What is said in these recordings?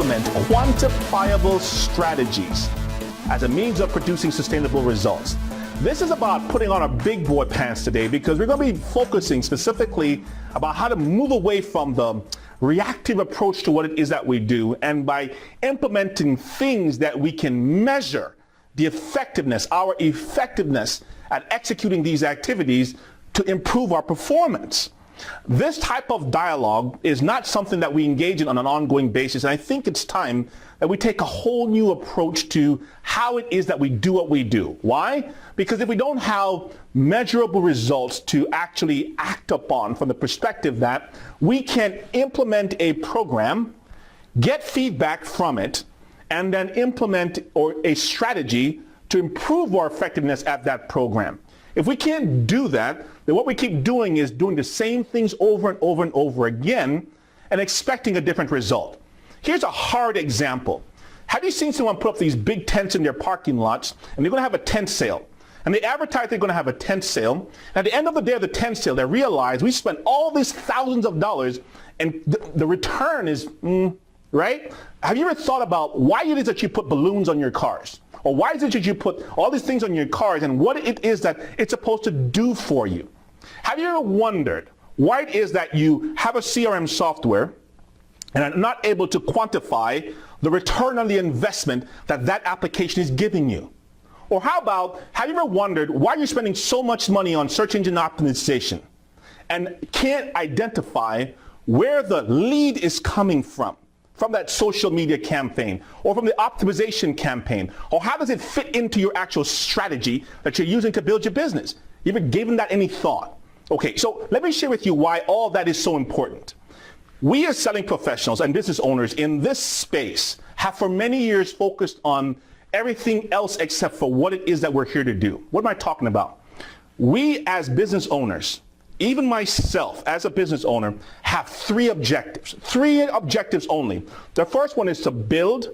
implement quantifiable strategies as a means of producing sustainable results. This is about putting on our big boy pants today because we're going to be focusing specifically about how to move away from the reactive approach to what it is that we do, and by implementing things that we can measure the effectiveness, our effectiveness at executing these activities to improve our performance. This type of dialogue is not something that we engage in on an ongoing basis, and I think it's time that we take a whole new approach to how it is that we do what we do. Why? Because if we don't have measurable results to actually act upon from the perspective that we can implement a program, get feedback from it, and then implement a strategy to improve our effectiveness at that program. If we can't do that, then what we keep doing is doing the same things over and over and over again and expecting a different result. Here's a hard example. Have you seen someone put up these big tents in their parking lots and they're going to have a tent sale? And they advertise they're going to have a tent sale. And at the end of the day of the tent sale, they realize we spent all these thousands of dollars and the return is, right? Have you ever thought about why it is that you put balloons on your cars? Or why is it that you put all these things on your cars and what it is that it's supposed to do for you? Have you ever wondered why it is that you have a CRM software and are not able to quantify the return on the investment that that application is giving you? Or how about, have you ever wondered why you're spending so much money on search engine optimization and can't identify where the lead is coming from that social media campaign or from the optimization campaign? Or how does it fit into your actual strategy that you're using to build your business? You ever given that any thought? Okay, so let me share with you why all that is so important. We as selling professionals and business owners in this space have for many years focused on everything else except for what it is that we're here to do. What am I talking about? We as business owners, even myself as a business owner, have three objectives only. The first one is to build,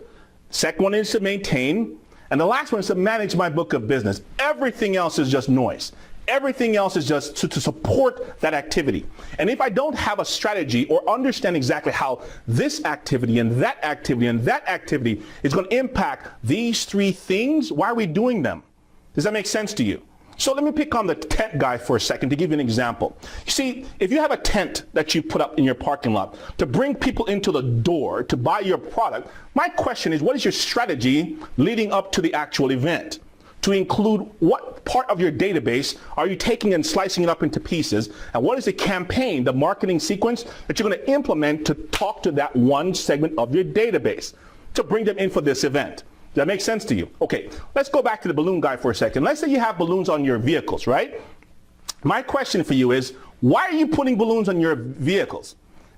second one is to maintain, and the last one is to manage my book of business. Everything else is just noise. Everything else is just to support that activity. And if I don't have a strategy or understand exactly how this activity and that activity and that activity is going to impact these three things, why are we doing them? Does that make sense to you? So let me pick on the tent guy for a second to give you an example. You see, if you have a tent that you put up in your parking lot to bring people into the door to buy your product, my question is, what is your strategy leading up to the actual event? To include what part of your database are you taking and slicing it up into pieces, and what is the campaign, the marketing sequence that you're going to implement to talk to that one segment of your database to bring them in for this event? Does that make sense to you? Okay, let's go back to the balloon guy for a second. Let's say you have balloons on your vehicles, right? My question for you is, why are you putting balloons on your vehicles?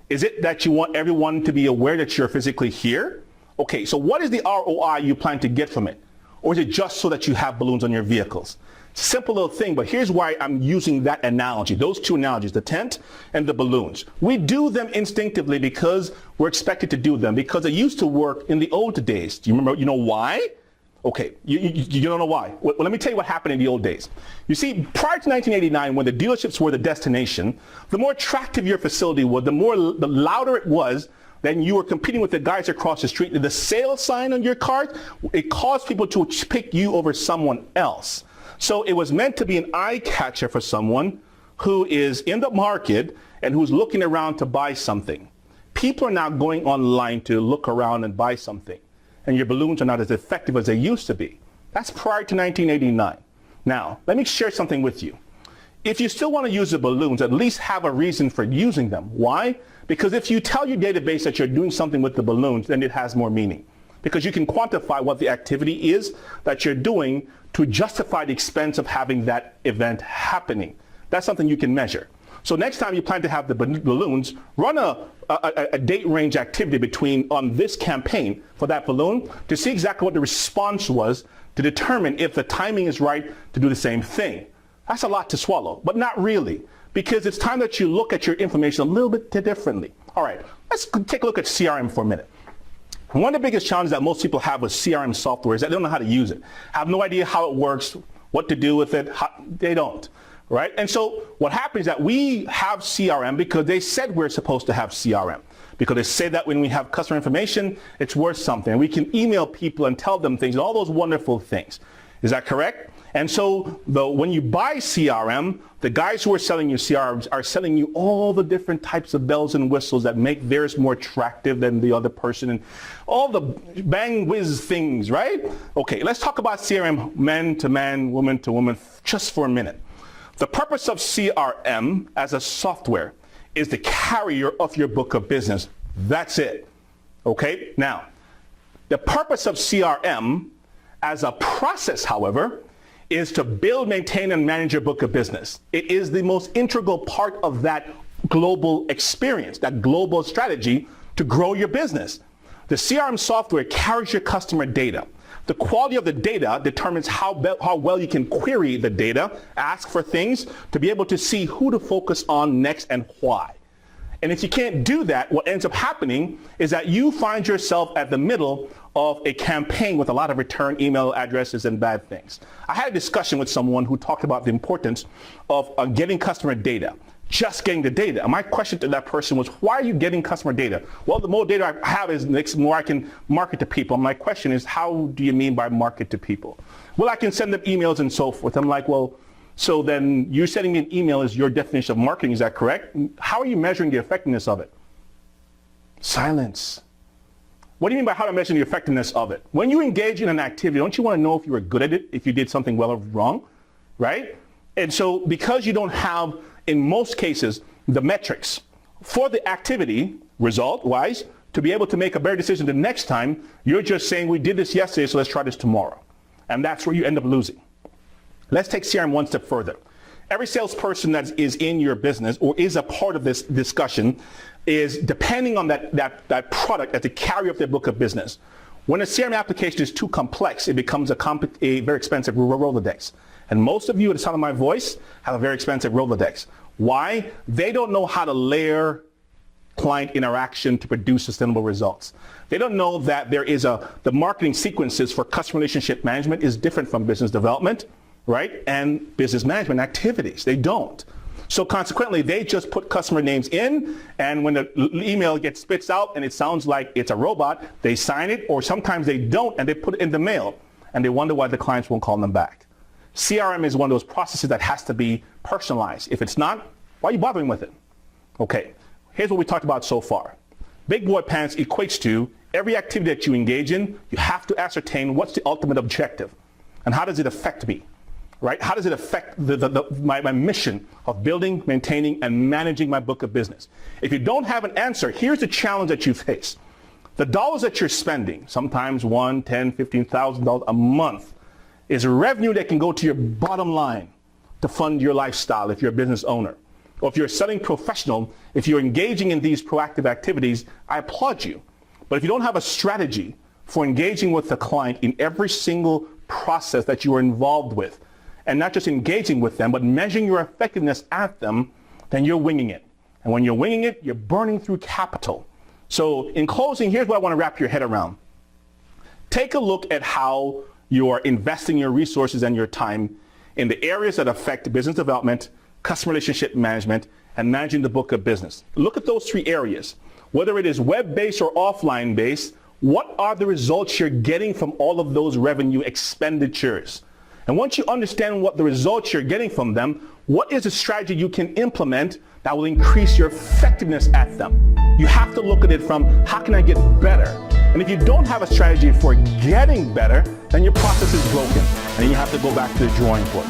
Is it that you want everyone to be aware that you're physically here? Okay, so what is the ROI you plan to get from it? Or is it just so that you have balloons on your vehicles? Simple little thing, but here's why I'm using that analogy, those two analogies, the tent and the balloons. We do them instinctively because we're expected to do them, because it used to work in the old days. Do you remember, you know why? Okay, you don't know why. Well, let me tell you what happened in the old days. You see, prior to 1989, when the dealerships were the destination, the more attractive your facility was, the louder it was, then you were competing with the guys across the street. The sales sign on your car, it caused people to pick you over someone else. So it was meant to be an eye catcher for someone who is in the market and who's looking around to buy something. People are now going online to look around and buy something, and your balloons are not as effective as they used to be. That's prior to 1989. Now, let me share something with you. If you still want to use the balloons, at least have a reason for using them. Why? Because if you tell your database that you're doing something with the balloons, then it has more meaning. Because you can quantify what the activity is that you're doing to justify the expense of having that event happening. That's something you can measure. So next time you plan to have the balloons, run a date range activity on this campaign for that balloon to see exactly what the response was to determine if the timing is right to do the same thing. That's a lot to swallow, but not really, because it's time that you look at your information a little bit differently. All right, let's take a look at CRM for a minute. One of the biggest challenges that most people have with CRM software is that they don't know how to use it. Have no idea how it works, what to do with it. They don't. right? And so what happens is that we have CRM because they said we're supposed to have CRM. Because they say that when we have customer information, it's worth something. We can email people and tell them things, and all those wonderful things. Is that correct? And so when you buy CRM, the guys who are selling you CRMs are selling you all the different types of bells and whistles that make theirs more attractive than the other person, and all the bang whiz things, right? Okay, let's talk about CRM man to man, woman to woman, just for a minute. The purpose of CRM as a software is the carrier of your book of business. That's it. Okay? Now, the purpose of CRM as a process, however, is to build, maintain, and manage your book of business. It is the most integral part of that global experience, that global strategy to grow your business. The CRM software carries your customer data. The quality of the data determines how well you can query the data, ask for things, to be able to see who to focus on next and why. And if you can't do that, what ends up happening is that you find yourself at the middle of a campaign with a lot of return email addresses and bad things. I had a discussion with someone who talked about the importance of getting customer data, just getting the data. And my question to that person was, why are you getting customer data? Well, the more data I have is the more I can market to people. My question is, how do you mean by market to people? Well, I can send them emails and so forth. I'm like, well, so then you sending me an email is your definition of marketing, is that correct? How are you measuring the effectiveness of it? Silence. What do you mean by how to measure the effectiveness of it? When you engage in an activity, don't you want to know if you were good at it, if you did something well or wrong, right? And so because you don't have, in most cases, the metrics for the activity, result-wise, to be able to make a better decision the next time, you're just saying, we did this yesterday, so let's try this tomorrow. And that's where you end up losing. Let's take CRM one step further. Every salesperson that is in your business or is a part of this discussion is depending on that product as the carrier of their book of business. When a CRM application is too complex, it becomes a very expensive Rolodex. And most of you at the sound of my voice have a very expensive Rolodex. Why? They don't know how to layer client interaction to produce sustainable results. They don't know that the marketing sequences for customer relationship management is different from business development, right? And business management activities. They don't. So consequently, they just put customer names in, and when the email gets spits out and it sounds like it's a robot, they sign it, or sometimes they don't, and they put it in the mail, and they wonder why the clients won't call them back. CRM is one of those processes that has to be personalized. If it's not, why are you bothering with it? Okay, here's what we talked about so far. Big boy pants equates to every activity that you engage in, you have to ascertain what's the ultimate objective, and how does it affect me? Right? How does it affect my mission of building, maintaining, and managing my book of business? If you don't have an answer, here's the challenge that you face. The dollars that you're spending, sometimes $1,000, $10,000, $15,000 a month, is revenue that can go to your bottom line to fund your lifestyle if you're a business owner. Or if you're a selling professional, if you're engaging in these proactive activities, I applaud you. But if you don't have a strategy for engaging with the client in every single process that you are involved with, and not just engaging with them, but measuring your effectiveness at them, then you're winging it. And when you're winging it, you're burning through capital. So in closing, here's what I want to wrap your head around. Take a look at how you are investing your resources and your time in the areas that affect business development, customer relationship management, and managing the book of business. Look at those three areas. Whether it is web-based or offline-based, what are the results you're getting from all of those revenue expenditures? And once you understand what the results you're getting from them, what is a strategy you can implement that will increase your effectiveness at them? You have to look at it from, how can I get better? And if you don't have a strategy for getting better, then your process is broken. And you have to go back to the drawing board.